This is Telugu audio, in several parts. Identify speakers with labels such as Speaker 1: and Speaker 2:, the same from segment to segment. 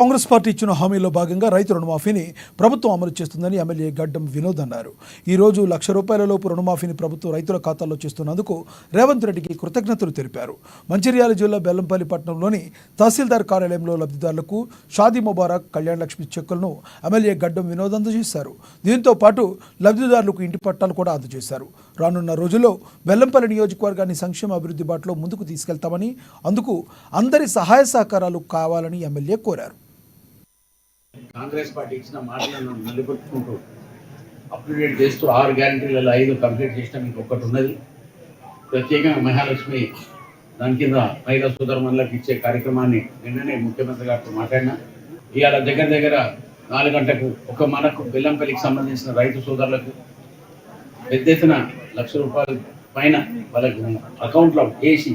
Speaker 1: కాంగ్రెస్ పార్టీ ఇచ్చిన హామీలో భాగంగా రైతు రుణమాఫీని ప్రభుత్వం అమలు చేస్తుందని ఎమ్మెల్యే గడ్డం వినోద్ అన్నారు. ఈ రోజు ₹1,00,000 రుణమాఫీని ప్రభుత్వం రైతుల ఖాతాల్లో చేస్తున్నందుకు రేవంత్ రెడ్డికి కృతజ్ఞతలు తెలిపారు. మంచిర్యాల జిల్లా బెల్లంపల్లి పట్టణంలోని తహసీల్దార్ కార్యాలయంలో లబ్ధిదారులకు షాదీ ముబారక్ కళ్యాణ లక్ష్మి చెక్కులను ఎమ్మెల్యే గడ్డం వినోద్ అందజేశారు. దీంతో పాటు లబ్ధిదారులకు ఇంటి పట్టాలు కూడా అందజేశారు. రానున్న రోజుల్లో బెల్లంపల్లి నియోజకవర్గాన్ని సంక్షేమ అభివృద్ధి బాటలో ముందుకు తీసుకెళ్తామని, అందుకు అందరి సహాయ సహకారాలు కావాలని ఎమ్మెల్యే కోరారు.
Speaker 2: కాంగ్రెస్ పార్టీ ఇచ్చిన మాటలను నిలబెట్టుకుంటూ అప్డేట్ చేస్తూ 6 గ్యారంటీలలో 5 కంప్లీట్ చేసిన మీకు ఒకటి ఉన్నది. ప్రత్యేకంగా మహాలక్ష్మి దాని కింద మహిళా సోదరులకు ఇచ్చే కార్యక్రమాన్ని నిన్ననే ముఖ్యమంత్రి గారితో మాట్లాడినా. ఇవాళ దగ్గర 4 గంటలకు మనకు బెల్లంపల్లికి సంబంధించిన రైతు సోదరులకు పెద్ద ఎత్తున ₹1,00,000 పైన వాళ్ళకు అకౌంట్లో వేసి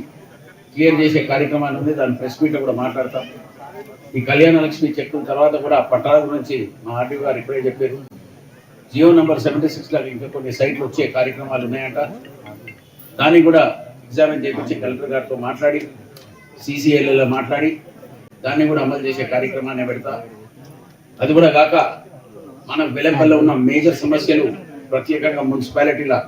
Speaker 2: క్లియర్ చేసే కార్యక్రమాన్ని ఉంది. దాని ప్రెస్ మీట్లో కూడా మాట్లాడతాం. ఈ కళ్యాణ లక్ష్మి చెక్కుల తర్వాత కూడా పట్టాల గురించి మా ఆర్డీ గారు ఇప్పుడే చెప్పారు. జియో నంబర్ 76 ఇంకా కొన్ని సైట్లు వచ్చే కార్యక్రమాలు ఉన్నాయంట. దాన్ని కూడా ఎగ్జామిన్ చేయించి కలెక్టర్ గారితో మాట్లాడి CCLలో మాట్లాడి దాన్ని కూడా అమలు చేసే కార్యక్రమాన్ని పెడతా. అది కూడా కాక మన బెల్లంపల్లిలో ఉన్న మేజర్ సమస్యలు ప్రత్యేకంగా మున్సిపాలిటీలో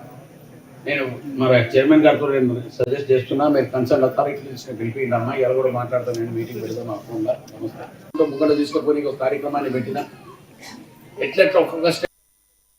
Speaker 2: నేను మన చైర్మన్ గారితో నేను సజెస్ట్ చేస్తున్నా. మీరు కన్సర్న్ అథారిటీస్ పిలిపిండి అమ్మా, ఇలా కూడా మాట్లాడతాను. నేను మీటింగ్ పెడతాను మా ఫోన్లో. నమస్తే. ముఖంలో తీసుకుపోయి ఒక కార్యక్రమాన్ని పెట్టిన ఎట్లెట్లా ఒక్కొక్క